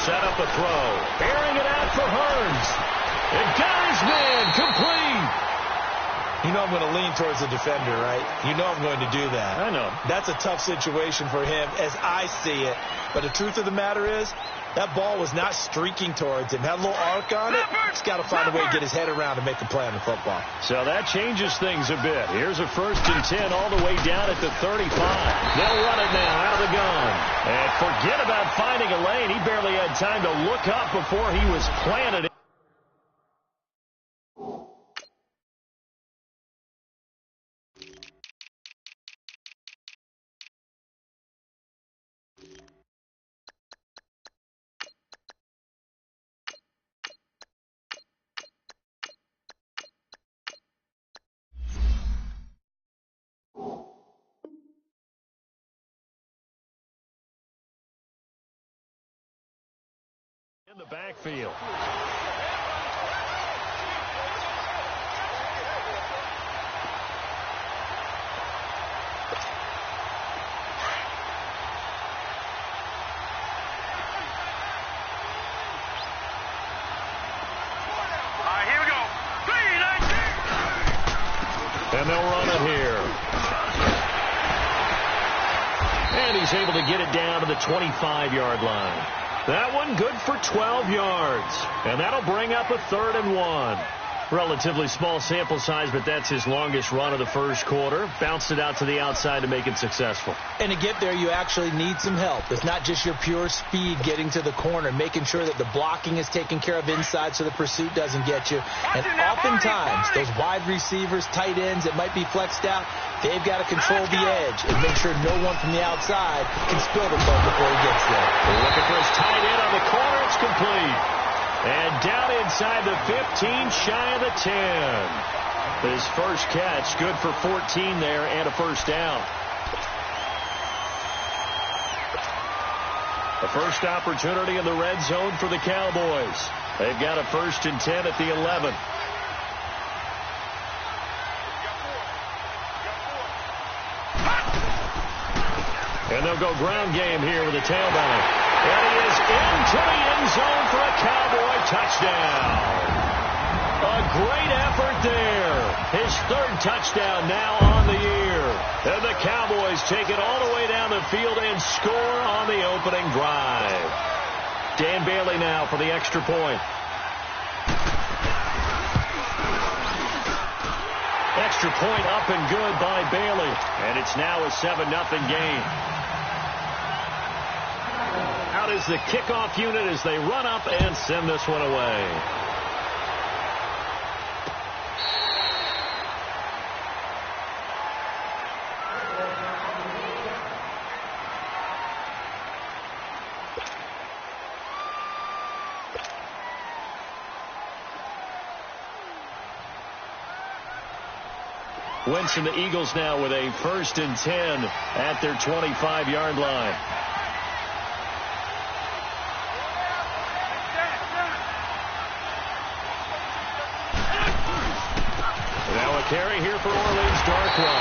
set up a throw. Airing it out for Hearns. It got his man complete. You know I'm going to lean towards the defender, right? You know I'm going to do that. I know. That's a tough situation for him as I see it. But the truth of the matter is, that ball was not streaking towards him. Had a little arc on it. He's got to find a way to get his head around and make a play on the football. So that changes things a bit. Here's a 1st and 10 all the way down at the 35. They'll run it now out of the gun. And forget about finding a lane. He barely had time to look up before he was planted. In the backfield. Here we go. And they'll run it here. And he's able to get it down to the 25-yard line. That one good for 12 yards. And that'll bring up a 3rd and 1. Relatively small sample size, but that's his longest run of the first quarter. Bounced it out to the outside to make it successful. And to get there, you actually need some help. It's not just your pure speed getting to the corner, making sure that the blocking is taken care of inside so the pursuit doesn't get you. And oftentimes, those wide receivers, tight ends that might be flexed out, they've got to control the edge and make sure no one from the outside can spill the ball before he gets there. Looking for his tight end on the corner. It's complete. And down inside the 15, shy of the 10. His first catch, good for 14 there and a first down. The first opportunity in the red zone for the Cowboys. They've got a 1st and 10 at the 11. And they'll go ground game here with a tailback. And he is into the end zone for a Cowboy touchdown. A great effort there. His 3rd touchdown now on the year. And the Cowboys take it all the way down the field and score on the opening drive. Dan Bailey now for the extra point. Extra point up and good by Bailey. And it's now a 7-0 game. Out is the kickoff unit as they run up and send this one away. Wentz and the Eagles now with a 1st and 10 at their 25-yard line. Carry here for Orleans Darkwa.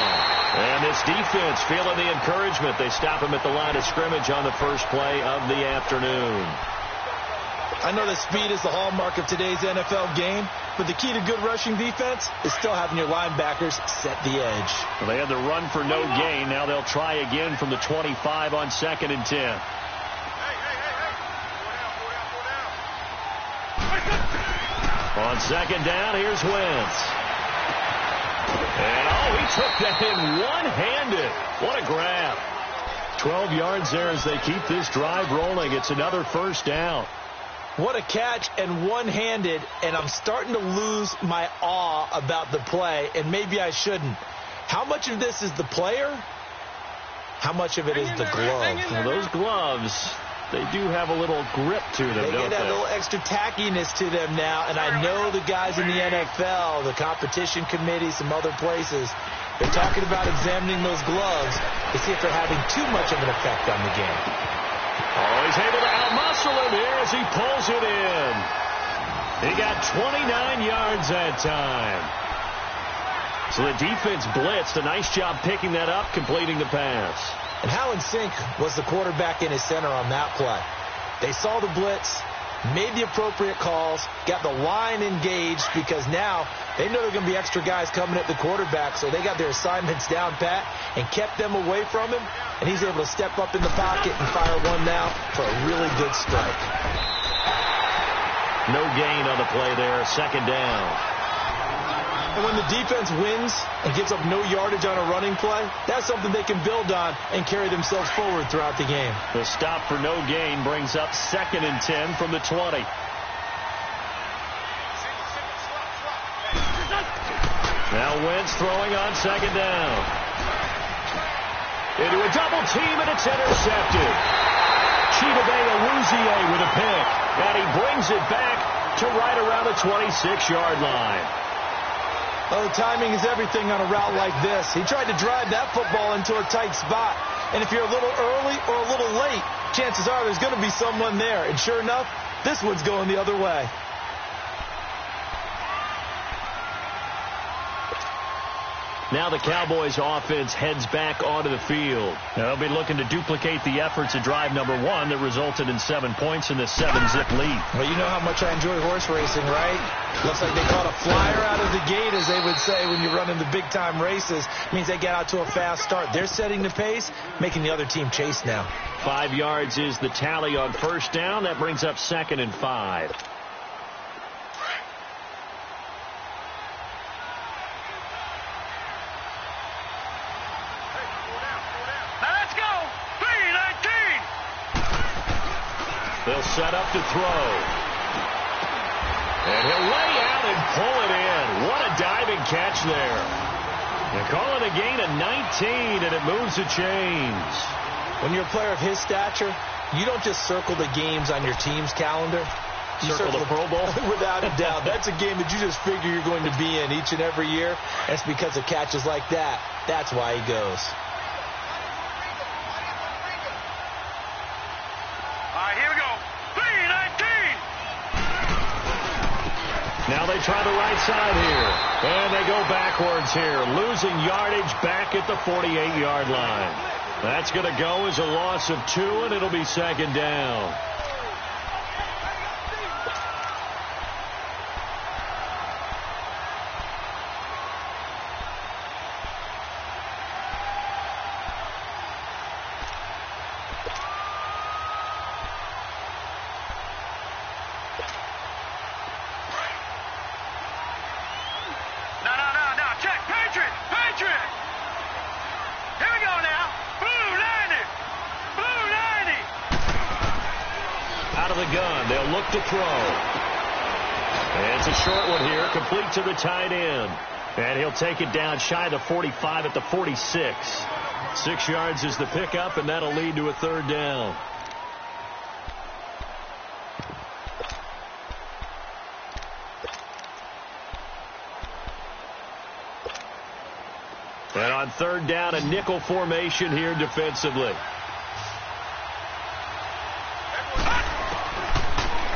And this defense feeling the encouragement. They stop him at the line of scrimmage on the first play of the afternoon. I know that speed is the hallmark of today's NFL game, but the key to good rushing defense is still having your linebackers set the edge. Well, they had the run for no gain. Now they'll try again from the 25 on 2nd and 10. On 2nd down, here's Wentz. And, he took that in one-handed. What a grab. 12 yards there as they keep this drive rolling. It's another first down. What a catch and one-handed, and I'm starting to lose my awe about the play, and maybe I shouldn't. How much of this is the player? How much of it is the glove? Well, those gloves, they do have a little grip to them, don't they? They get a little extra tackiness to them now, and I know the guys in the NFL, the competition committee, some other places, they're talking about examining those gloves to see if they're having too much of an effect on the game. Oh, he's able to outmuscle him here as he pulls it in. He got 29 yards that time. So the defense blitzed. A nice job picking that up, completing the pass. And how in sync was the quarterback in his center on that play? They saw the blitz, made the appropriate calls, got the line engaged because now they know there are going to be extra guys coming at the quarterback, so they got their assignments down pat and kept them away from him, and he's able to step up in the pocket and fire one now for a really good strike. No gain on the play there, second down. And when the defense wins and gives up no yardage on a running play, that's something they can build on and carry themselves forward throughout the game. The stop for no gain brings up 2nd and 10 from the 20. Now Wentz throwing on second down. Into a double team, and it's intercepted. Chidobe with a pick, and he brings it back to right around the 26-yard line. Oh, the timing is everything on a route like this. He tried to drive that football into a tight spot. And if you're a little early or a little late, chances are there's going to be someone there. And sure enough, this one's going the other way. Now the Cowboys offense heads back onto the field. Now they'll be looking to duplicate the efforts of drive number 1 that resulted in 7 points in the 7-zip lead. Well, you know how much I enjoy horse racing, right? Looks like they caught a flyer out of the gate, as they would say when you're running the big-time races. Means they get out to a fast start. They're setting the pace, making the other team chase now. 5 yards is the tally on first down. That brings up 2nd and 5. They'll set up to throw. And he'll lay out and pull it in. What a diving catch there. They call it a gain of 19, and it moves the chains. When you're a player of his stature, you don't just circle the games on your team's calendar. You circle the Pro Bowl? Without a doubt. That's a game that you just figure you're going to be in each and every year. That's because of catches like that. That's why he goes. Now they try the right side here. And they go backwards here. Losing yardage back at the 48-yard line. That's going to go as a loss of 2, and it'll be 2nd down. To throw. And it's a short one here, complete to the tight end. And he'll take it down shy of the 45 at the 46. 6 yards is the pickup, and that'll lead to a 3rd down. And on 3rd down, a nickel formation here defensively.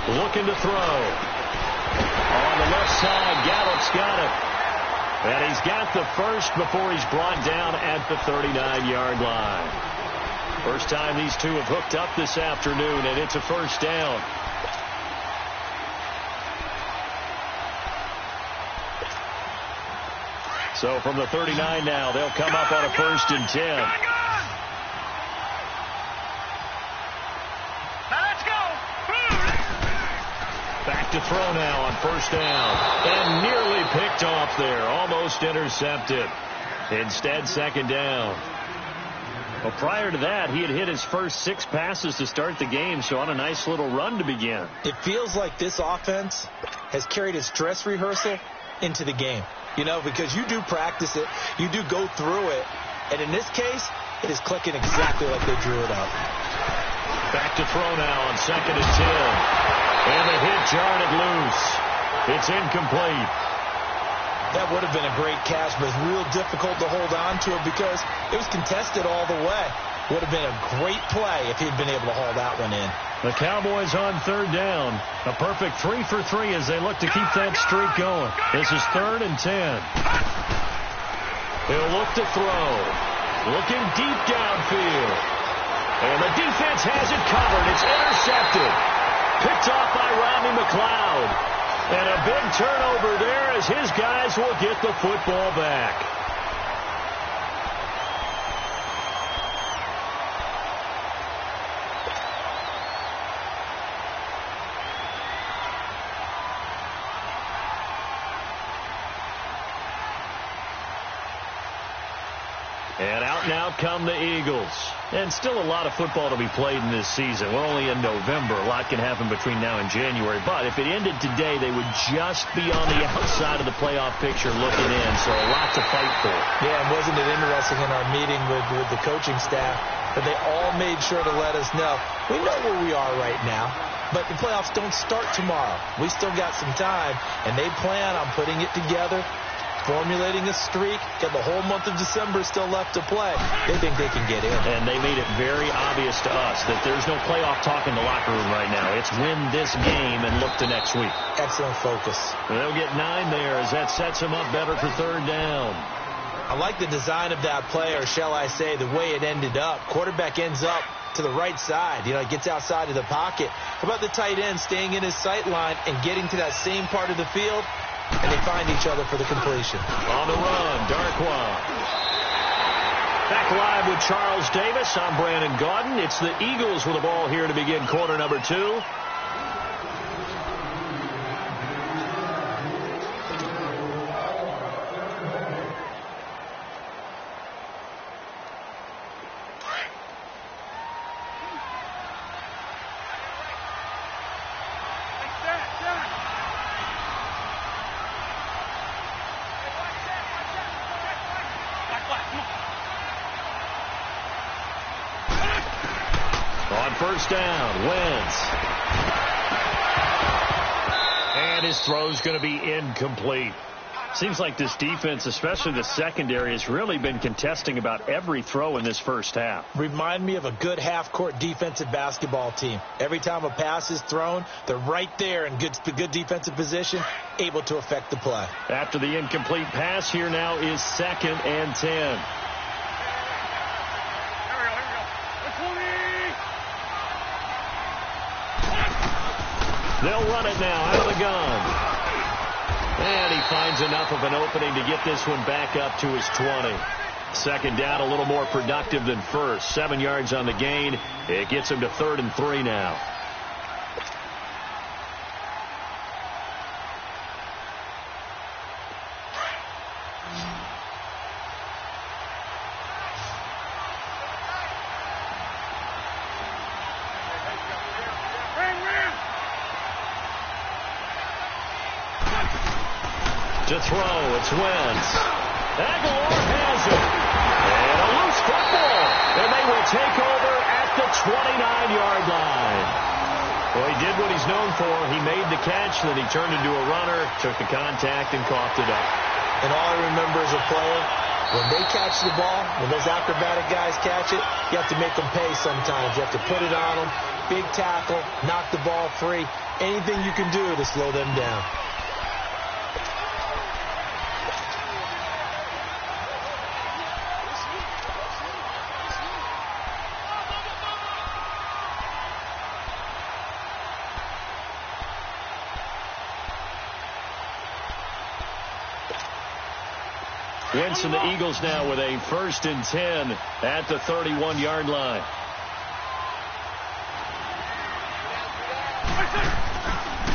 Looking to throw. On the left side, Gallup's got it. And he's got the first before he's brought down at the 39-yard line. First time these two have hooked up this afternoon, and it's a 1st down. So from the 39 now, they'll come up on a 1st and 10. Back to throw now on 1st down. And nearly picked off there. Almost intercepted. Instead, 2nd down. Well, prior to that, he had hit his first 6 passes to start the game, so on a nice little run to begin. It feels like this offense has carried its dress rehearsal into the game. You know, because you do practice it. You do go through it. And in this case, it is clicking exactly like they drew it up. Back to throw now on 2nd and 10. And the hit jarred it loose. It's incomplete. That would have been a great catch, but it's real difficult to hold on to it because it was contested all the way. Would have been a great play if he'd been able to haul that one in. The Cowboys on 3rd down. A perfect 3 for 3 as they look to keep that streak going. This is 3rd and 10. He'll look to throw. Looking deep downfield. And the defense has it covered. It's intercepted. Picked off by Rodney McLeod. And a big turnover there as his guys will get the football back. And out now come the Eagles. And still a lot of football to be played in this season. We're only in November. A lot can happen between now and January. But if it ended today, they would just be on the outside of the playoff picture looking in. So a lot to fight for. Yeah, and wasn't it interesting in our meeting with the coaching staff that they all made sure to let us know, we know where we are right now, but the playoffs don't start tomorrow. We still got some time, and they plan on putting it together, formulating a streak, got the whole month of December still left to play. They think they can get in. And they made it very obvious to us that there's no playoff talk in the locker room right now. It's win this game and look to next week. Excellent focus. And they'll get 9 there as that sets them up better for third down. I like the design of that play, or shall I say the way it ended up. Quarterback ends up to the right side. You know, he gets outside of the pocket. How about the tight end staying in his sight line and getting to that same part of the field? And they find each other for the completion. On the run, Darkwa. Back live with Charles Davis. I'm Brandon Gaudin. It's the Eagles with the ball here to begin quarter number 2. On first down, Wentz. And his throw's going to be incomplete. Seems like this defense, especially the secondary, has really been contesting about every throw in this first half. Remind me of a good half-court defensive basketball team. Every time a pass is thrown, they're right there in good defensive position, able to affect the play. After the incomplete pass, here now is 2nd and 10. They'll run it now out of the gun. And he finds enough of an opening to get this one back up to his 20. Second down, a little more productive than first. 7 yards on the gain. It gets him to 3rd and 3 now. To throw, it's Wentz. Aguilar has it. And a loose football. And they will take over at the 29-yard line. Well, he did what he's known for. He made the catch, then he turned into a runner, took the contact, and coughed it up. And all I remember as a player, when they catch the ball, when those acrobatic guys catch it, you have to make them pay sometimes. You have to put it on them, big tackle, knock the ball free. Anything you can do to slow them down. Wentz and the Eagles now with a 1st and 10 at the 31-yard line.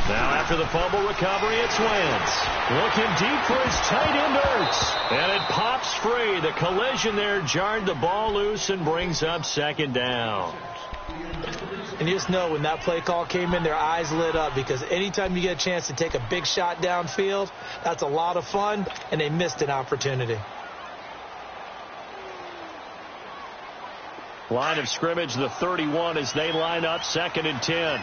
Now after the fumble recovery, it's Wentz. Looking deep for his tight end Ertz. And it pops free. The collision there jarred the ball loose and brings up 2nd down. And you just know when that play call came in, their eyes lit up, because anytime you get a chance to take a big shot downfield, that's a lot of fun, and they missed an opportunity. Line of scrimmage, the 31, as they line up 2nd and 10.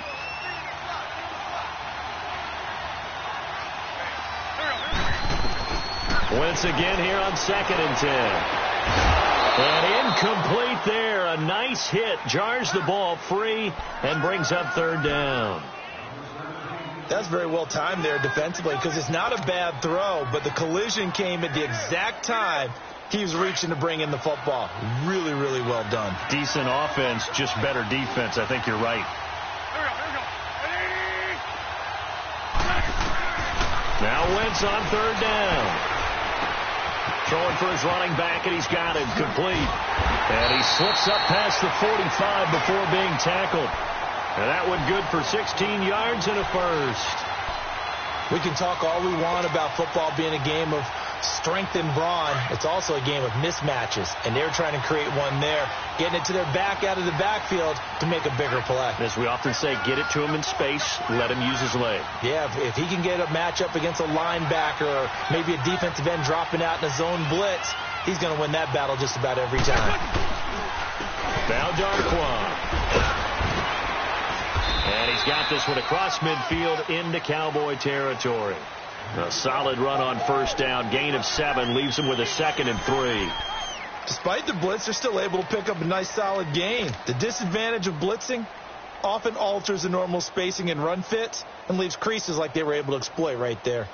Wentz again here on 2nd and 10. And incomplete there. A nice hit. Jars the ball free and brings up 3rd down. That's very well timed there defensively, because it's not a bad throw, but the collision came at the exact time Keeps reaching to bring in the football. Really, really well done. Decent offense, just better defense. I think you're right. Now Wentz on third down. Throwing for his running back, and he's got him complete. And he slips up past the 45 before being tackled. And that one good for 16 yards and a first. We can talk all we want about football being a game of strength and brawn. It's also a game of mismatches, and they're trying to create one there, getting it to their back out of the backfield to make a bigger play. As we often say, get it to him in space, let him use his leg. Yeah, if he can get a matchup against a linebacker or maybe a defensive end dropping out in a zone blitz, he's going to win that battle just about every time. Now Darquan. And he's got this one across midfield into Cowboy territory. A solid run on first down. Gain of 7 leaves him with a 2nd and 3. Despite the blitz, they're still able to pick up a nice solid gain. The disadvantage of blitzing often alters the normal spacing and run fits and leaves creases like they were able to exploit right there.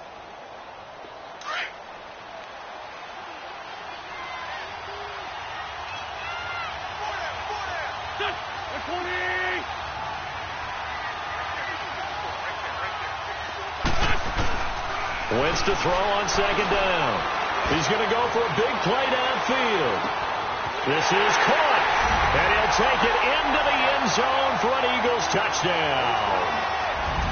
Wentz to throw on second down. He's going to go for a big play downfield. This is caught, and he'll take it into the end zone for an Eagles touchdown.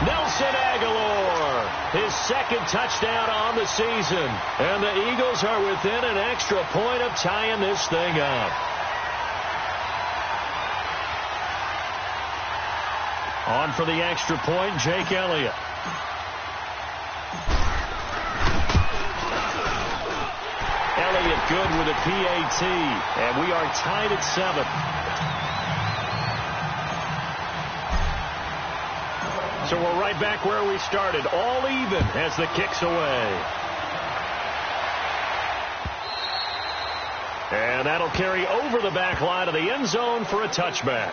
Nelson Aguilar, his 2nd touchdown on the season, and the Eagles are within an extra point of tying this thing up. On for the extra point, Jake Elliott. Elliott good with a PAT, and we are tied at 7. So we're right back where we started, all even as the kick's away. And that'll carry over the back line of the end zone for a touchback.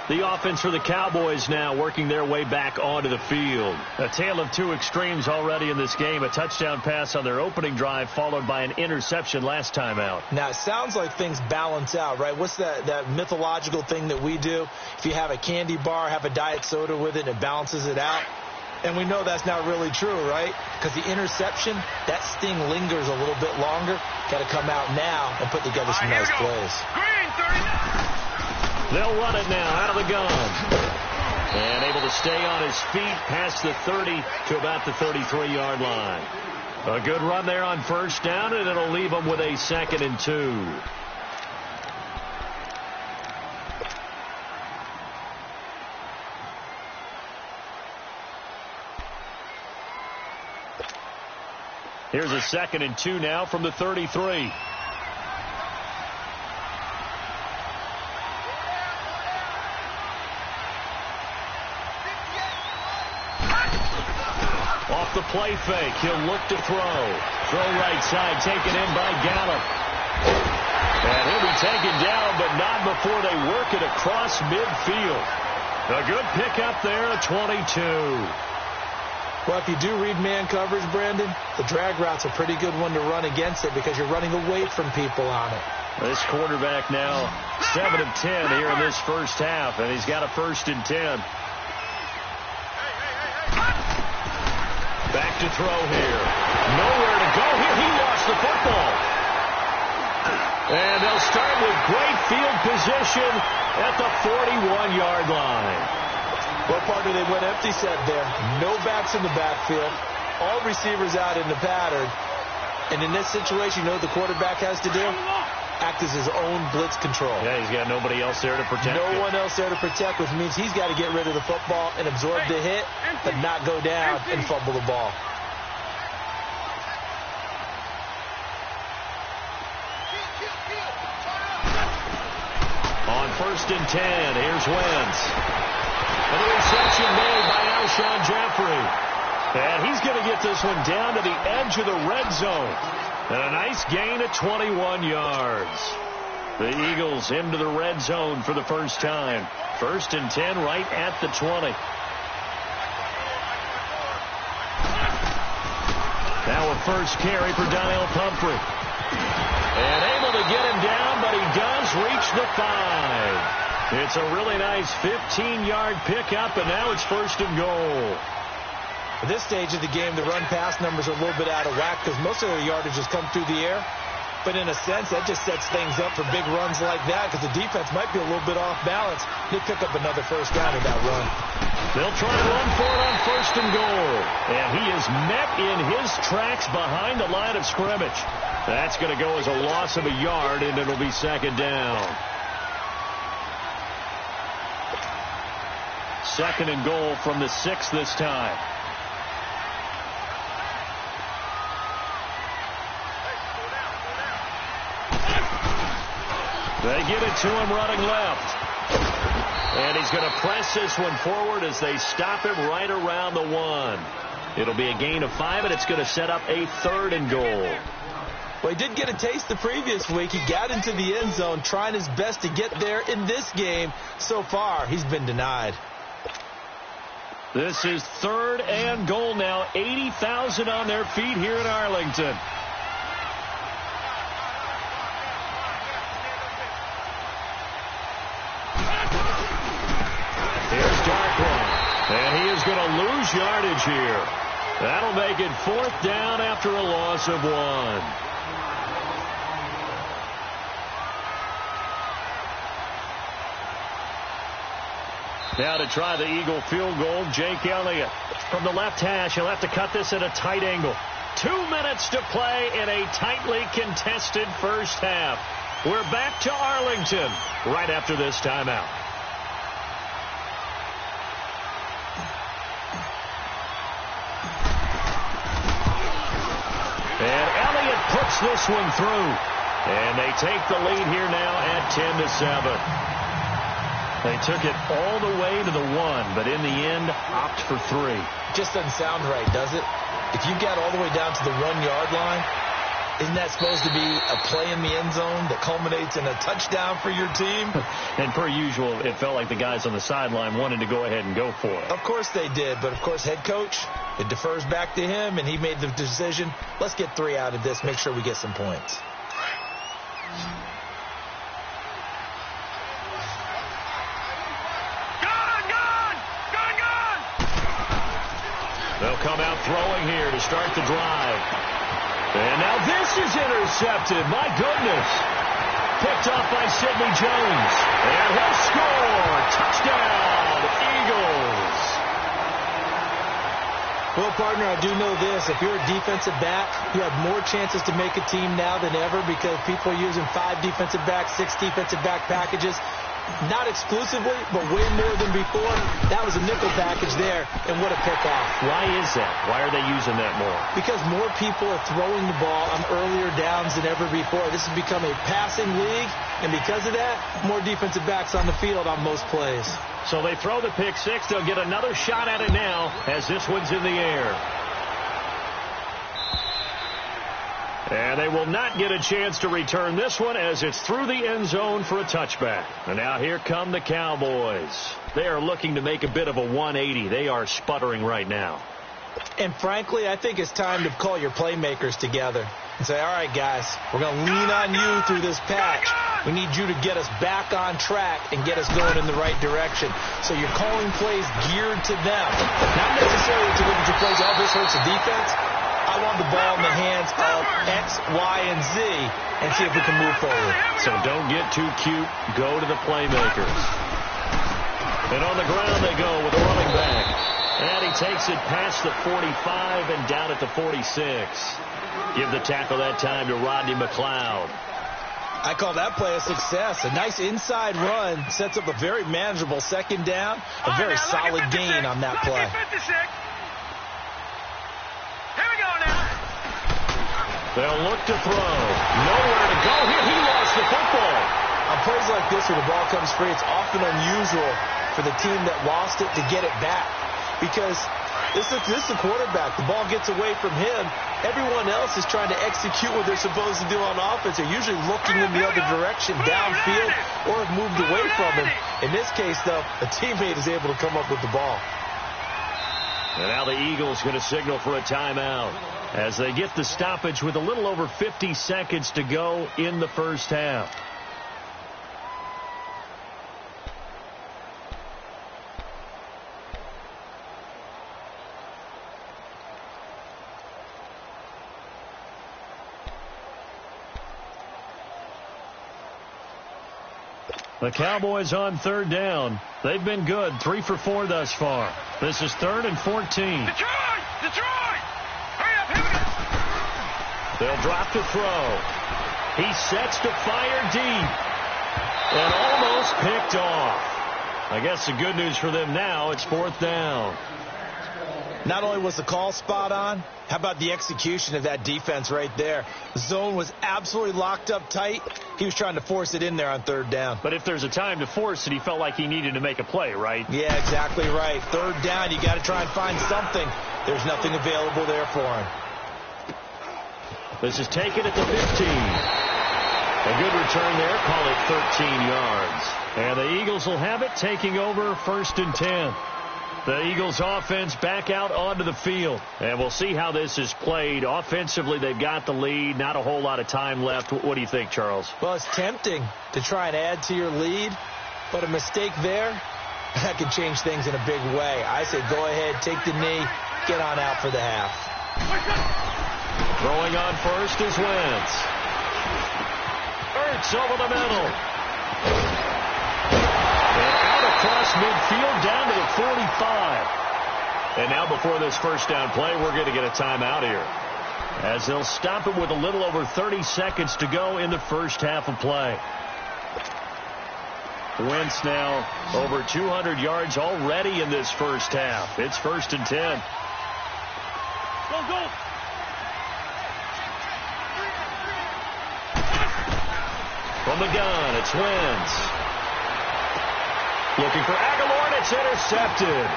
The offense for the Cowboys now working their way back onto the field. A tale of two extremes already in this game. A touchdown pass on their opening drive followed by an interception last time out. Now, it sounds like things balance out, right? What's that mythological thing that we do? If you have a candy bar, have a diet soda with it, and it balances it out. And we know that's not really true, right? Because the interception, that sting lingers a little bit longer. Got to come out now and put together some nice plays. Green, 39. They'll run it now out of the gun. And able to stay on his feet past the 30 to about the 33-yard line. A good run there on first down, and it'll leave him with a 2nd and 2. Here's a 2nd and 2 now from the 33. Off the play fake, he'll look to throw. Throw right side, taken in by Gallup. And he'll be taken down, but not before they work it across midfield. A good pickup there at 22. Well, if you do read man coverage, Brandon, the drag route's a pretty good one to run against it because you're running away from people on it. This quarterback now 7 of 10 here in this first half, and he's got a 1st and 10. Back to throw here. Nowhere to go here. He lost the football. And they'll start with great field position at the 41-yard line. What part do they went empty set there? No backs in the backfield. All receivers out in the pattern. And in this situation, you know what the quarterback has to do? Act as his own blitz control. Yeah, he's got nobody else there to protect him. No one else there to protect, which means he's got to get rid of the football and absorb the hit, but not go down and fumble the ball. On 1st and 10, here's Wentz. And the reception made by Alshon Jeffrey. And he's going to get this one down to the edge of the red zone. And a nice gain at 21 yards. The Eagles into the red zone for the first time. 1st and 10 right at the 20. Now a first carry for Donnell Pumphrey. And able to get him down, but he does reach the 5. It's a really nice 15-yard pickup, and now it's 1st and goal. At this stage of the game, the run-pass numbers are a little bit out of whack because most of their yardage has come through the air. But in a sense, that just sets things up for big runs like that because the defense might be a little bit off balance. They pick up another first down with that run. They'll try to run for it on 1st and goal. And he is met in his tracks behind the line of scrimmage. That's going to go as a loss of a yard, and it'll be 2nd down. 2nd and goal from the 6 this time. They give it to him running left. And he's going to press this one forward as they stop him right around the 1. It'll be a gain of 5, and it's going to set up a 3rd and goal. Well, he did get a taste the previous week. He got into the end zone trying his best to get there in this game. So far, he's been denied. This is 3rd and goal now. 80,000 on their feet here in Arlington. And he is going to lose yardage here. That'll make it 4th down after a loss of 1. Now to try the Eagle field goal, Jake Elliott. From the left hash, he'll have to cut this at a tight angle. 2 minutes to play in a tightly contested first half. We're back to Arlington right after this timeout. And Elliott puts this one through. And they take the lead here now at 10-7. They took it all the way to the 1, but in the end, opt for 3. Just doesn't sound right, does it? If you got all the way down to the 1-yard line, isn't that supposed to be a play in the end zone that culminates in a touchdown for your team? And per usual, it felt like the guys on the sideline wanted to go ahead and go for it. Of course they did, but of course head coach, it defers back to him, and he made the decision, let's get 3 out of this, make sure we get some points. They'll come out throwing here to start the drive. And now this is intercepted. My goodness. Picked off by Sidney Jones. And he'll score. Touchdown, Eagles. Well, partner, I do know this. If you're a defensive back, you have more chances to make a team now than ever because people are using 5 defensive backs, 6 defensive back packages. Not exclusively, but way more than before. That was a nickel package there, and what a pickoff. Why is that? Why are they using that more? Because more people are throwing the ball on earlier downs than ever before. This has become a passing league, and because of that, more defensive backs on the field on most plays. So they throw the pick 6. They'll get another shot at it now as this one's in the air. And they will not get a chance to return this one as it's through the end zone for a touchback. And now here come the Cowboys. They are looking to make a bit of a 180. They are sputtering right now. And frankly, I think it's time to call your playmakers together and say, all right, guys, we're going to lean on you through this patch. We need you to get us back on track and get us going in the right direction. So you're calling plays geared to them. Not necessarily to look at your plays, oh, this hurts the defense. I want the ball in the hands of X, Y, and Z and see if we can move forward. So don't get too cute. Go to the playmakers. And on the ground they go with a running back. And he takes it past the 45 and down at the 46. Give the tackle that time to Rodney McLeod. I call that play a success. A nice inside run sets up a very manageable 2nd down. A very solid gain on that play. They'll look to throw. Nowhere to go here. He lost the football. On plays like this where the ball comes free, it's often unusual for the team that lost it to get it back. Because this is the quarterback. The ball gets away from him. Everyone else is trying to execute what they're supposed to do on offense. They're usually looking in the other direction, downfield, or have moved away from him. In this case, though, a teammate is able to come up with the ball. And now the Eagles going to signal for a timeout. as they get the stoppage with a little over 50 seconds to go in the first half. The Cowboys on third down. They've been good, 3 for 4 thus far. This is 3rd and 14. Detroit! Detroit! Hurry up, here we go! They'll drop to throw. He sets to fire deep. And almost picked off. I guess the good news for them now, it's 4th down. Not only was the call spot on, how about the execution of that defense right there? The zone was absolutely locked up tight. He was trying to force it in there on 3rd down. But if there's a time to force it, he felt like he needed to make a play, right? Yeah, exactly right. 3rd down, you got to try and find something. There's nothing available there for him. This is taken at the 15. A good return there, call it 13 yards. And the Eagles will have it, taking over 1st and 10. The Eagles offense back out onto the field. And we'll see how this is played. Offensively, they've got the lead. Not a whole lot of time left. What do you think, Charles? Well, it's tempting to try and add to your lead, but a mistake there, that could change things in a big way. I say go ahead, take the knee, get on out for the half. Throwing on first is Wentz. Ertz over the middle. And out across midfield down to the 45. And now before this first down play, we're going to get a timeout here, as they'll stop it with a little over 30 seconds to go in the first half of play. Wentz now over 200 yards already in this first half. It's 1st and 10. Go, go! From the gun, it's Wentz. Looking for Aguilar, and it's intercepted.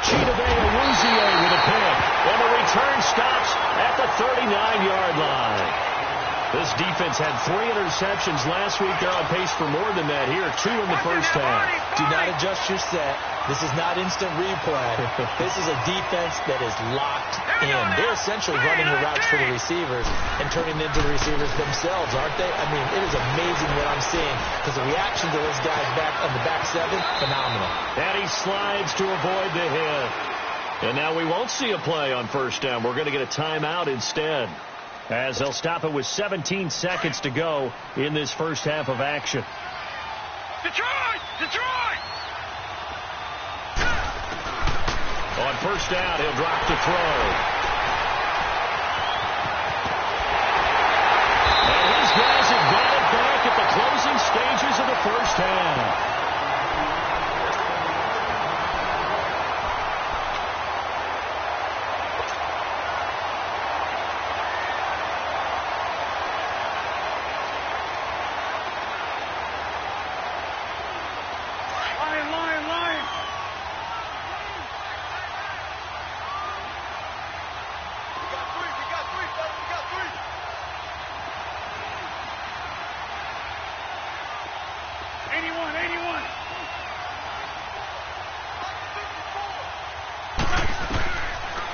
Chidobe-Awuzie with a pick. And the return stops at the 39-yard line. This defense had 3 interceptions last week. They're on pace for more than that here. 2 in the first half. Do not adjust your set. This is not instant replay. This is a defense that is locked in. They're essentially running the routes for the receivers and turning into the receivers themselves, aren't they? I mean, it is amazing what I'm seeing, because the reaction to those guys back on the back 7, phenomenal. And he slides to avoid the hit. And now we won't see a play on first down. We're going to get a timeout instead, as they'll stop it with 17 seconds to go in this first half of action. Detroit! Detroit! On first down, he'll drop to throw. And these guys have got it back at the closing stages of the first half.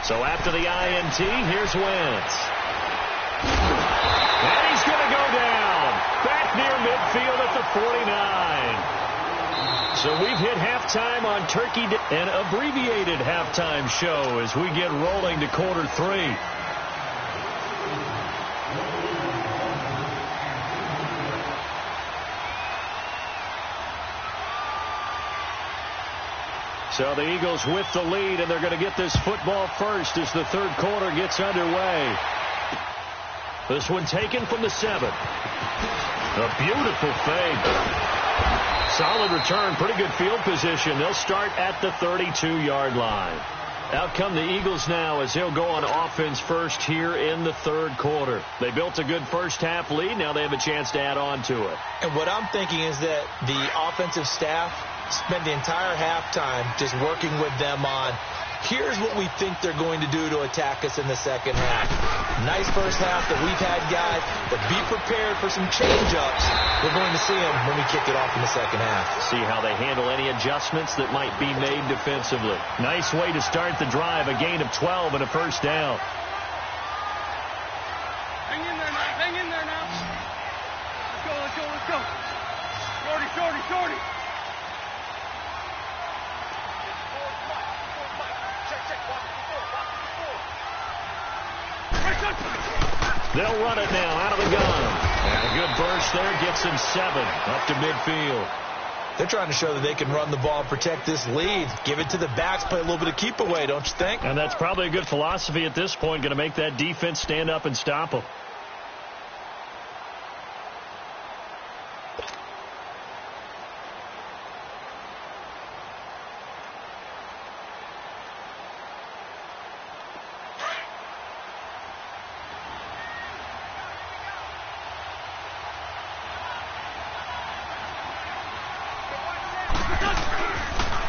So after the INT, here's Wentz. And he's going to go down. Back near midfield at the 49. So we've hit halftime on Turkey, an abbreviated halftime show as we get rolling to quarter 3. So the Eagles with the lead, and they're going to get this football first as the third quarter gets underway. This one taken from the 7. A beautiful fake. Solid return, pretty good field position. They'll start at the 32-yard line. Out come the Eagles now as they'll go on offense first here in the third quarter. They built a good first half lead. Now they have a chance to add on to it. And what I'm thinking is that the offensive staff spent the entire halftime just working with them on, here's what we think they're going to do to attack us in the second half. Nice first half that we've had, guys, but be prepared for some change-ups. We're going to see them when we kick it off in the second half. See how they handle any adjustments that might be made defensively. Nice way to start the drive, a gain of 12 and a first down. go. Shorty. They'll run it now out of the gun. And a good burst there gets him 7 up to midfield. They're trying to show that they can run the ball and protect this lead. Give it to the backs, play a little bit of keep away, don't you think? And that's probably a good philosophy at this point, going to make that defense stand up and stop them.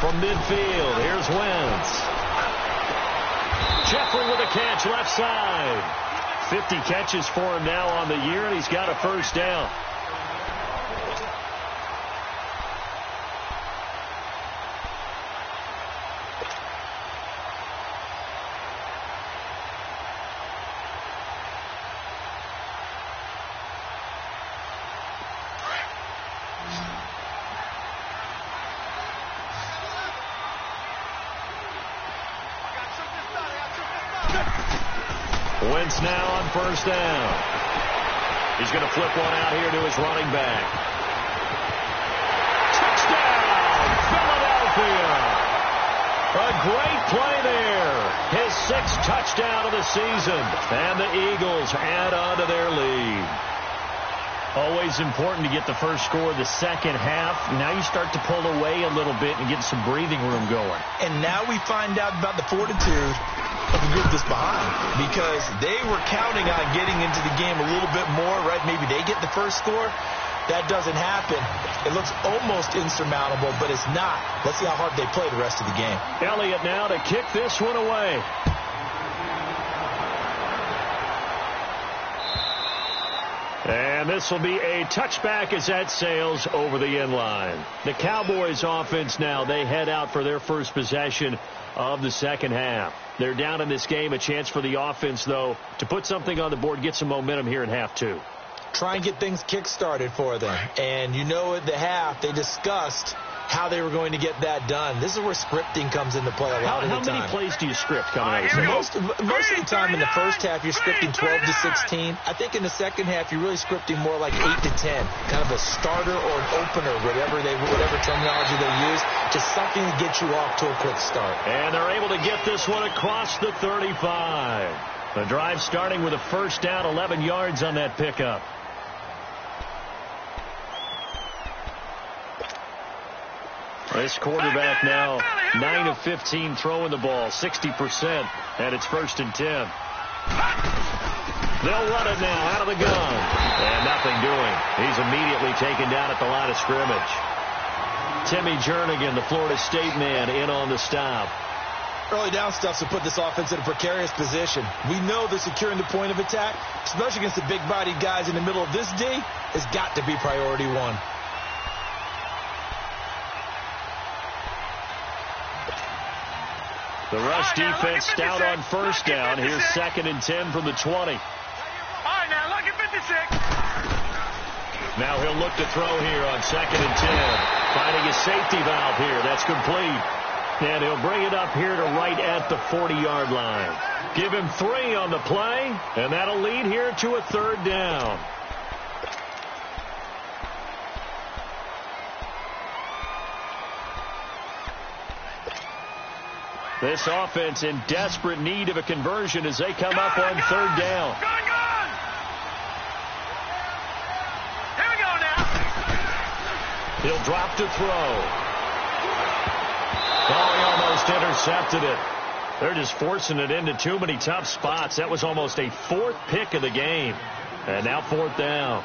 From midfield, here's Wentz. Jeffrey with a catch left side. 50 catches for him now on the year, and he's got a first down. Wentz now on first down. He's going to flip one out here to his running back. Touchdown, Philadelphia. A great play there. His 6th touchdown of the season. And the Eagles add on to their lead. Always important to get the first score of the second half. Now you start to pull away a little bit and get some breathing room going. And now we find out about the fortitude of the group that's behind, because they were counting on getting into the game a little bit more, right? Maybe they get the first score. That doesn't happen. It looks almost insurmountable, but it's not. Let's see how hard they play the rest of the game. Elliott now to kick this one away. And this will be a touchback as that sails over the end line. The Cowboys offense now, they head out for their first possession of the second half. They're down in this game. A chance for the offense, though, to put something on the board, get some momentum here in half 2. Try and get things kick-started for them. And you know at the half, they discussed how they were going to get that done. This is where scripting comes into play a lot of the time. How many plays do you script coming out of the most of the time in the first half, you're scripting 12 to 16. I think in the second half, you're really scripting more like 8 to 10. Kind of a starter or an opener, whatever terminology they use. Just something to get you off to a quick start. And they're able to get this one across the 35. The drive starting with a first down, 11 yards on that pickup. This quarterback now 9 of 15 throwing the ball, 60%, and it's 1st and 10. They'll run it now out of the gun. And nothing doing. He's immediately taken down at the line of scrimmage. Timmy Jernigan, the Florida State man, in on the stop. Early down stuff to put this offense in a precarious position. We know that securing the point of attack, especially against the big-bodied guys in the middle of this D, has got to be priority 1. The rush defense stout on first down. Here's 2nd and 10 from the 20. All right, now, look at 56. Now he'll look to throw here on 2nd and 10. Finding a safety valve here. That's complete. And he'll bring it up here to right at the 40-yard line. Give him 3 on the play, and that'll lead here to a 3rd down. This offense in desperate need of a conversion as they come up on 3rd down. Gun! Here we go now. He'll drop to throw. Oh, he almost intercepted it. They're just forcing it into too many tough spots. That was almost a 4th pick of the game. And now 4th down.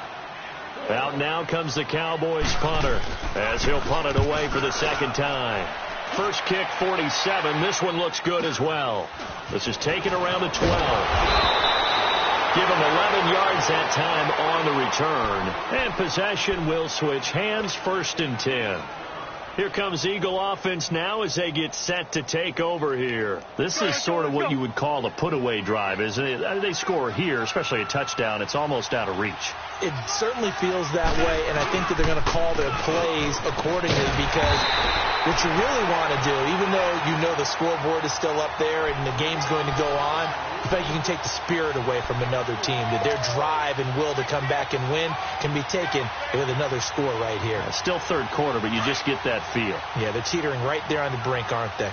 Out now comes the Cowboys punter as he'll punt it away for the 2nd time. First kick, 47. This one looks good as well. This is taken around the 12. Give him 11 yards that time on the return. And possession will switch hands, 1st and 10. Here comes Eagle offense now as they get set to take over here. This is sort of what you would call a put-away drive, isn't it? They score here, especially a touchdown. It's almost out of reach. It certainly feels that way, and I think that they're going to call their plays accordingly, because what you really want to do, even though you know the scoreboard is still up there and the game's going to go on, I think you can take the spirit away from another team, that their drive and will to come back and win can be taken with another score right here. Still third quarter, but you just get that feel. Yeah, they're teetering right there on the brink, aren't they?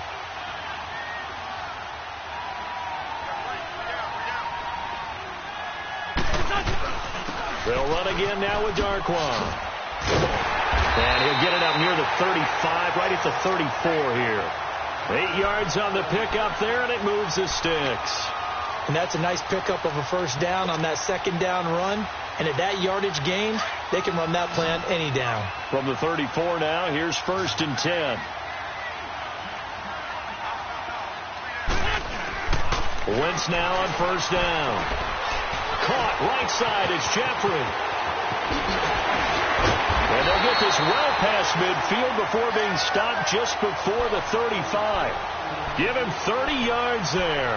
They'll run again now with Darquan. And he'll get it up near the 35, right at the 34 here. 8 yards on the pickup there, and it moves the sticks. And that's a nice pickup of a first down on that second down run. And at that yardage gain, they can run that play on any down. From the 34 now, here's 1st and 10. Wentz now on 1st down. Caught right side, it's Jeffrey. And they'll get this well past midfield before being stopped just before the 35. Give him 30 yards there.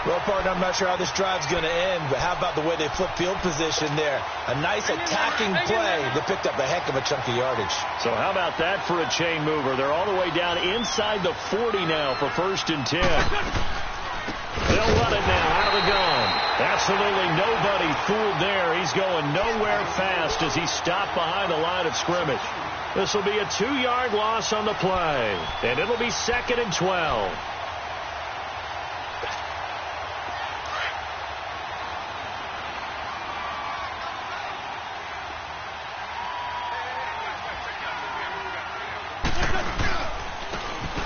Well, partner, I'm not sure how this drive's going to end, but how about the way they flip field position there? A nice attacking play that picked up a heck of a chunk of yardage. So how about that for a chain mover? They're all the way down inside the 40 now for 1st and 10. They'll run it now out of the gun. Absolutely nobody fooled there. He's going nowhere fast as he's stopped behind the line of scrimmage. This will be a 2-yard loss on the play, and it'll be 2nd and 12.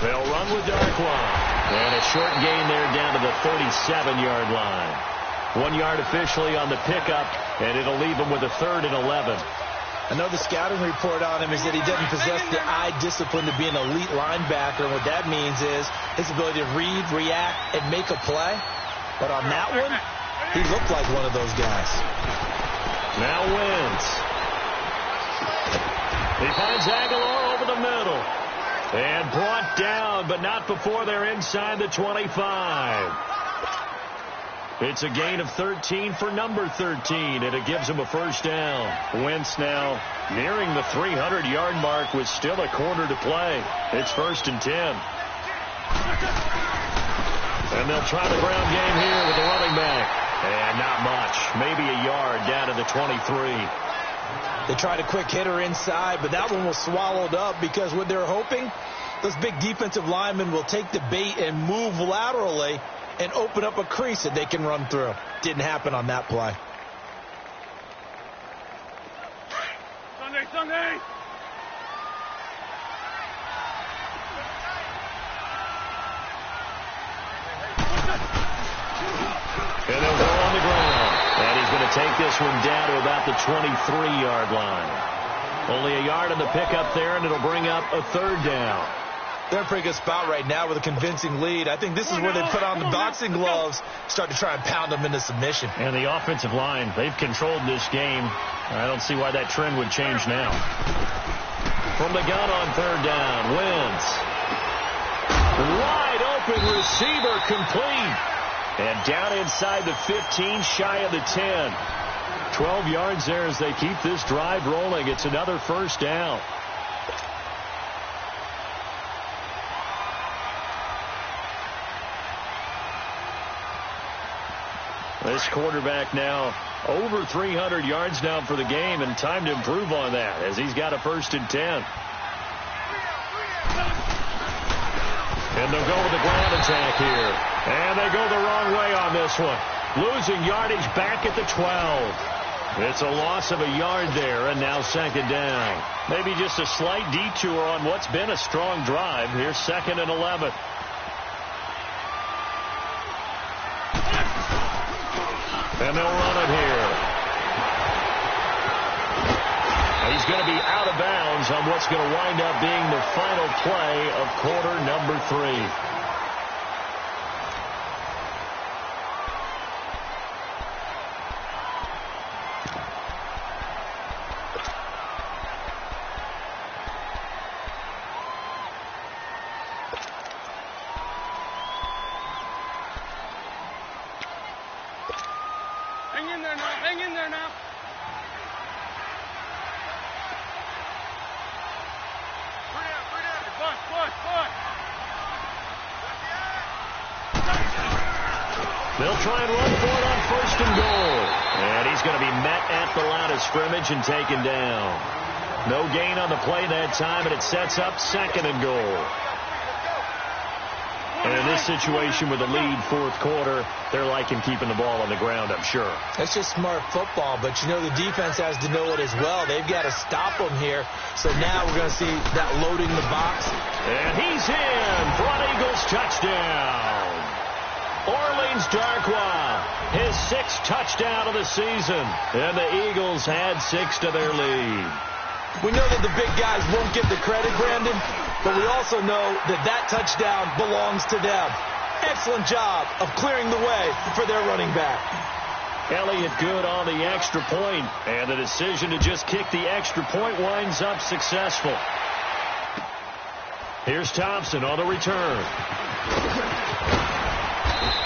They'll run with Darquan. And a short gain there down to the 37-yard line. 1 yard officially on the pickup, and it'll leave him with a 3rd and 11. I know the scouting report on him is that he doesn't possess the eye discipline to be an elite linebacker. And what that means is his ability to read, react, and make a play. But on that one, he looked like one of those guys. Now Wentz. He finds Aguilar over the middle. And brought down, but not before they're inside the 25. It's a gain of 13 for number 13, and it gives him a first down. Wentz now nearing the 300-yard mark with still a quarter to play. It's 1st and 10. And they'll try the ground game here with the running back. And not much. Maybe a yard down to the 23. They tried a quick hitter inside, but that one was swallowed up because what they're hoping, those big defensive linemen will take the bait and move laterally and open up a crease that they can run through. Didn't happen on that play. Sunday! And they'll go on the ground. And he's going to take this one down to about the 23-yard line. Only a yard on the pickup there, and it'll bring up a 3rd down. They're in a pretty good spot right now with a convincing lead. I think this is where they put on the boxing gloves, start to try and pound them into submission. And the offensive line, they've controlled this game. I don't see why that trend would change now. From the gun on 3rd down, Wentz. Wide open receiver complete. And down inside the 15, shy of the 10. 12 yards there as they keep this drive rolling. It's another first down. This quarterback now over 300 yards now for the game, and time to improve on that as he's got a 1st and 10. And they'll go with the ground attack here. And they go the wrong way on this one. Losing yardage back at the 12. It's a loss of a yard there, and now 2nd down. Maybe just a slight detour on what's been a strong drive. Here's 2nd and 11. And they'll run it here. He's going to be out of bounds on what's going to wind up being the final play of quarter number 3. Hang in there now. They'll try and run for it on 1st and goal. And he's going to be met at the line of scrimmage and taken down. No gain on the play that time, and it sets up 2nd and goal. And in this situation with the lead 4th quarter, they're liking keeping the ball on the ground, I'm sure. That's just smart football, but you know the defense has to know it as well. They've got to stop them here. So now we're going to see that loading the box. And he's in for an Eagles touchdown. Orleans Darkwa, his 6th touchdown of the season. And the Eagles add 6 to their lead. We know that the big guys won't get the credit, Brandon, but we also know that that touchdown belongs to them. Excellent job of clearing the way for their running back. Elliott good on the extra point, and the decision to just kick the extra point winds up successful. Here's Thompson on the return.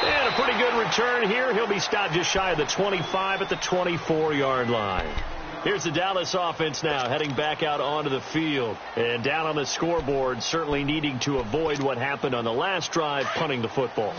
And a pretty good return here. He'll be stopped just shy of the 25 at the 24-yard line. Here's the Dallas offense now heading back out onto the field. And down on the scoreboard, certainly needing to avoid what happened on the last drive, punting the football.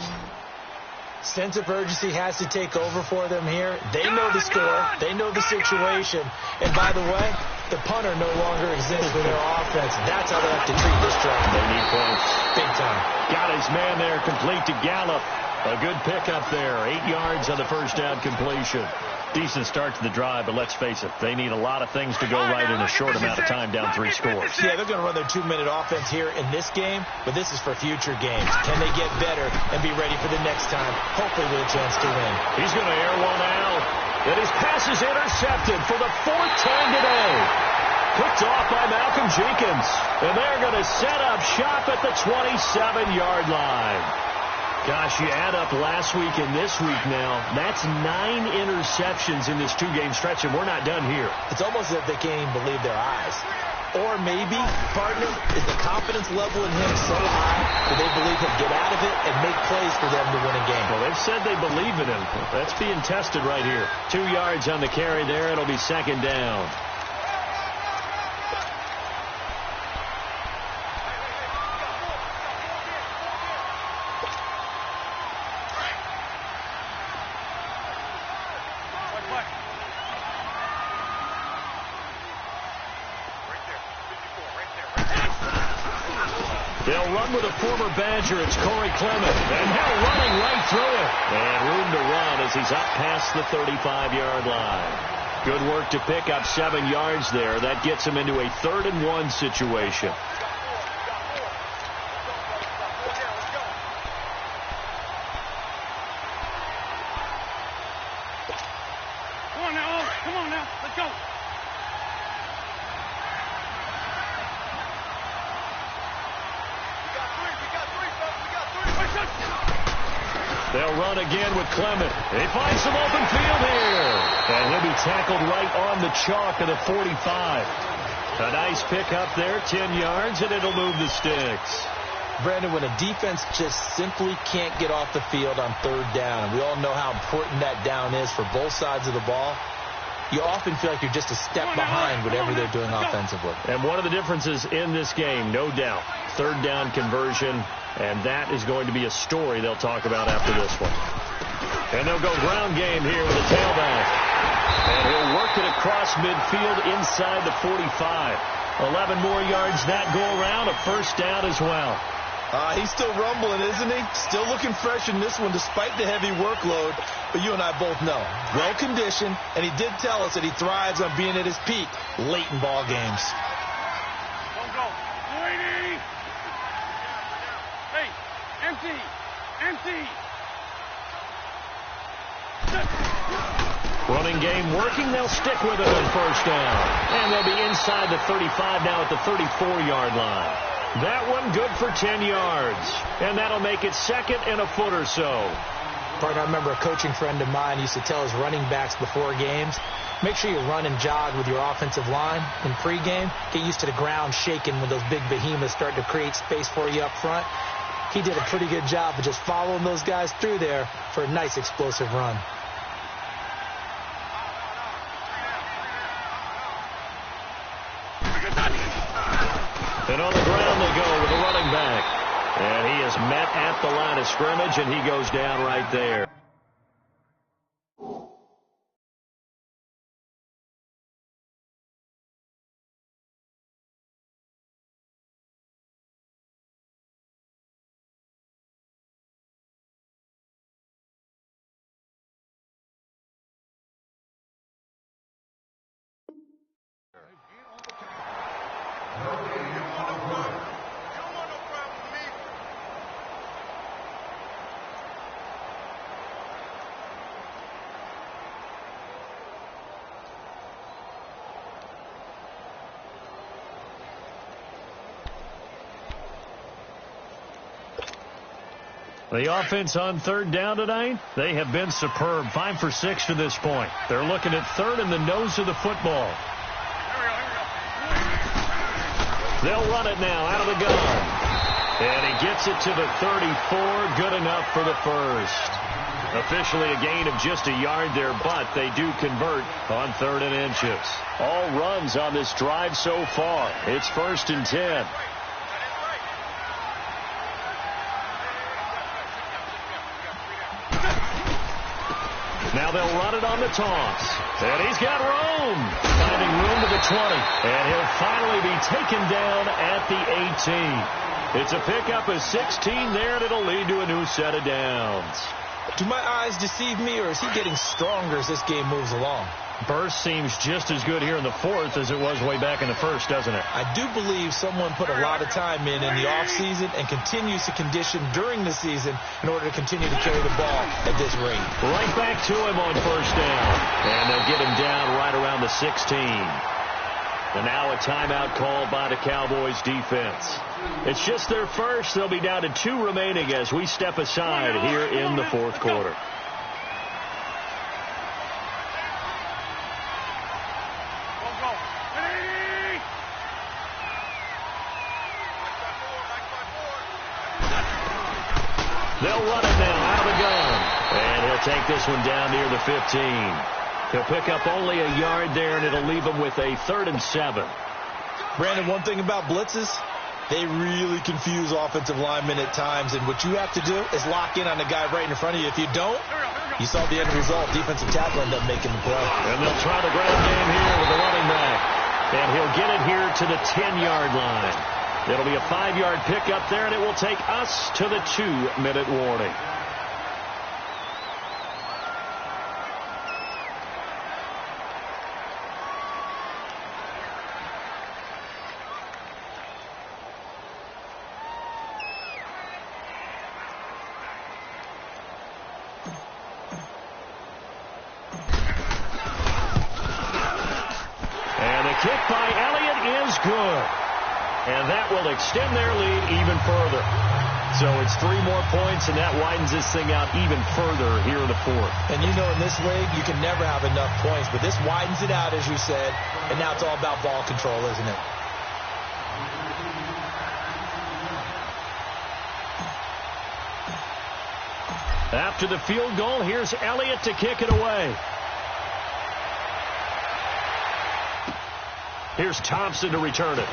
Sense of urgency has to take over for them here. They know the score. They know the situation. And by the way, the punter no longer exists for their offense. That's how they have to treat this drive. They need points. Big time. Got his man there, complete to Gallup. A good pickup there. 8 yards on the first down completion. Decent start to the drive, but let's face it, they need a lot of things to go right in a short amount of time, down 3 scores. Yeah, they're going to run their 2-minute offense here in this game, but this is for future games. Can they get better and be ready for the next time, hopefully with a chance to win? He's going to air one out, and his pass is intercepted for the 4th time today. Picked off by Malcolm Jenkins, and they're going to set up shop at the 27-yard line. Gosh, you add up last week and this week now, that's 9 interceptions in this 2-game stretch, and we're not done here. It's almost as if they can't even believe their eyes. Or maybe, partner, is the confidence level in him so high that they believe he'll get out of it and make plays for them to win a game. Well, they've said they believe in him. That's being tested right here. 2 yards on the carry there. It'll be 2nd down. They'll run with a former Badger. It's Corey Clement. And now running right through it. And room to run as he's up past the 35-yard line. Good work to pick up 7 yards there. That gets him into a 3rd and 1 situation. Come on now. Let's go. They'll run again with Clement. He finds some open field here. And he'll be tackled right on the chalk of the 45. A nice pickup there, 10 yards, and it'll move the sticks. Brandon, when a defense just simply can't get off the field on 3rd down, and we all know how important that down is for both sides of the ball, you often feel like you're just a step behind whatever they're doing offensively. And one of the differences in this game, no doubt, 3rd down conversion, and that is going to be a story they'll talk about after this one. And they'll go ground game here with a tailback. And he'll work it across midfield inside the 45. 11 more yards that go around, a 1st down as well. He's still rumbling, isn't he? Still looking fresh in this one despite the heavy workload. But you and I both know, well-conditioned, and he did tell us that he thrives on being at his peak late in ball games. Don't go. Lady. Hey, empty. Empty. Running game working. They'll stick with it on 1st down. And they'll be inside the 35 now at the 34-yard line. That one good for 10 yards. And that'll make it 2nd and a foot or so. Partner, I remember a coaching friend of mine used to tell his running backs before games, make sure you run and jog with your offensive line in pregame. Get used to the ground shaking when those big behemoths start to create space for you up front. He did a pretty good job of just following those guys through there for a nice explosive run. And on the ground they go with a running back. And he is met at the line of scrimmage, and he goes down right there. The offense on third down tonight, they have been superb. 5 for 6 to this point. They're looking at third in the nose of the football. They'll run it now out of the gun. And he gets it to the 34. Good enough for the first. Officially a gain of just a yard there, but they do convert on 3rd and inches. All runs on this drive so far. It's 1st and 10. Now they'll run it on the toss. And he's got room. Finding room to the 20. And he'll finally be taken down at the 18. It's a pickup of 16 there, and it'll lead to a new set of downs. Do my eyes deceive me, or is he getting stronger as this game moves along? Burst seems just as good here in the 4th as it was way back in the 1st, doesn't it? I do believe someone put a lot of time in the offseason and continues to condition during the season in order to continue to carry the ball at this rate. Right back to him on 1st down. And they'll get him down right around the 16. And now a timeout called by the Cowboys defense. It's just their first. They'll be down to 2 remaining as we step aside here in the 4th quarter. They'll run it now out of the gun. And he'll take this one down near the 15. He'll pick up only a yard there, and it'll leave him with a 3rd and 7. Brandon, one thing about blitzes, they really confuse offensive linemen at times, and what you have to do is lock in on the guy right in front of you. If you don't, you saw the end result. Defensive tackle ended up making the play. And they'll try the ground game here with the running back. And he'll get it here to the 10-yard line. It'll be a 5-yard pickup there, and it will take us to the 2-minute warning. Kick by Elliott is good. And that will extend their lead even further. So it's 3 more points, and that widens this thing out even further here in the 4th. And you know, in this league, you can never have enough points. But this widens it out, as you said. And now it's all about ball control, isn't it? After the field goal, here's Elliott to kick it away. Here's Thompson to return it.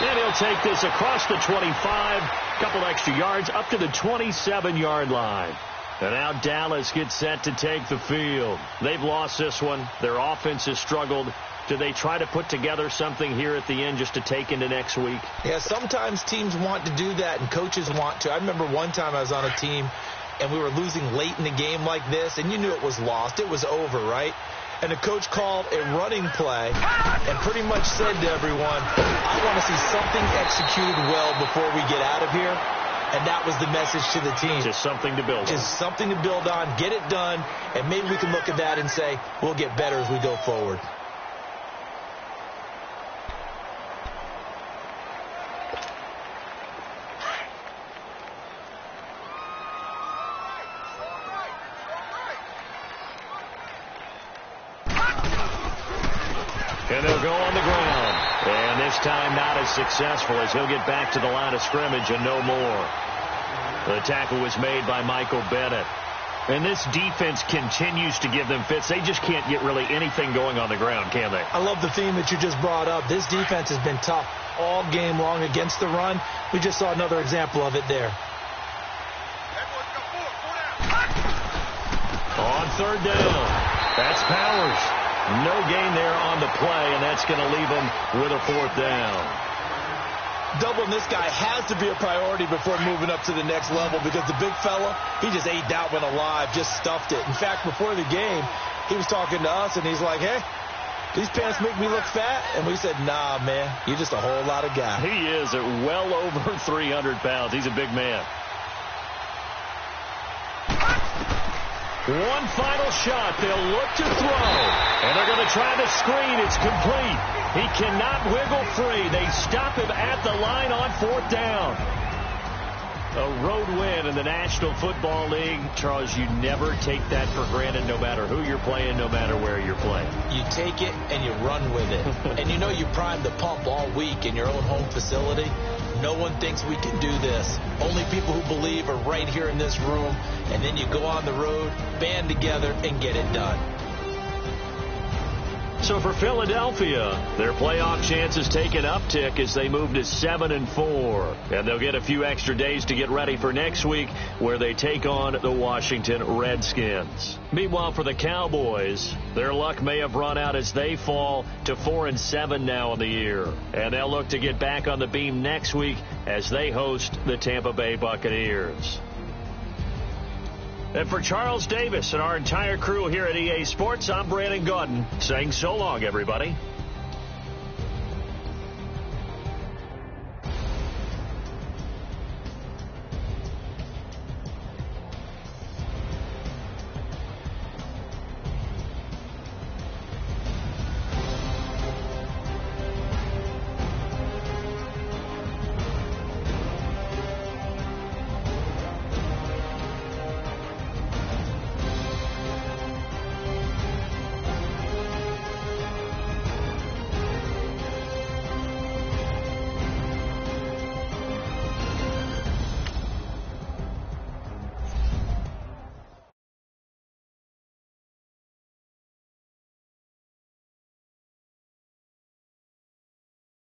And he'll take this across the 25, couple extra yards, up to the 27-yard line. And now Dallas gets set to take the field. They've lost this one. Their offense has struggled. Do they try to put together something here at the end just to take into next week? Yeah, sometimes teams want to do that, and coaches want to. I remember one time I was on a team, and we were losing late in the game like this, and you knew it was lost. It was over, right? And the coach called a running play and pretty much said to everyone, I want to see something executed well before we get out of here. And that was the message to the team. Just something to build on. Just something to build on, get it done, and maybe we can look at that and say, we'll get better as we go forward. And they'll go on the ground. And this time not as successful as he'll get back to the line of scrimmage and no more. The tackle was made by Michael Bennett. And this defense continues to give them fits. They just can't get really anything going on the ground, can they? I love the theme that you just brought up. This defense has been tough all game long against the run. We just saw another example of it there. On 3rd down. That's Powers. No gain there on the play, and that's going to leave them with a 4th down. Doubling this guy has to be a priority before moving up to the next level, because the big fella, he just ate that one alive, just stuffed it. In fact, before the game, he was talking to us, and he's like, hey, these pants make me look fat? And we said, nah, man, you're just a whole lot of guy. He is at well over 300 pounds. He's a big man. One final shot. They'll look to throw. And they're going to try the screen. It's complete. He cannot wiggle free. They stop him at the line on 4th down. A road win in the National Football League. Charles, you never take that for granted no matter who you're playing, no matter where you're playing. You take it and you run with it. And you know you primed the pump all week in your own home facility. No one thinks we can do this. Only people who believe are right here in this room. And then you go on the road, band together, and get it done. So for Philadelphia, their playoff chances take an uptick as they move to 7-4. And they'll get a few extra days to get ready for next week, where they take on the Washington Redskins. Meanwhile, for the Cowboys, their luck may have run out as they fall to 4-7 now in the year. And they'll look to get back on the beam next week as they host the Tampa Bay Buccaneers. And for Charles Davis and our entire crew here at EA Sports, I'm Brandon Gaudin saying so long, everybody.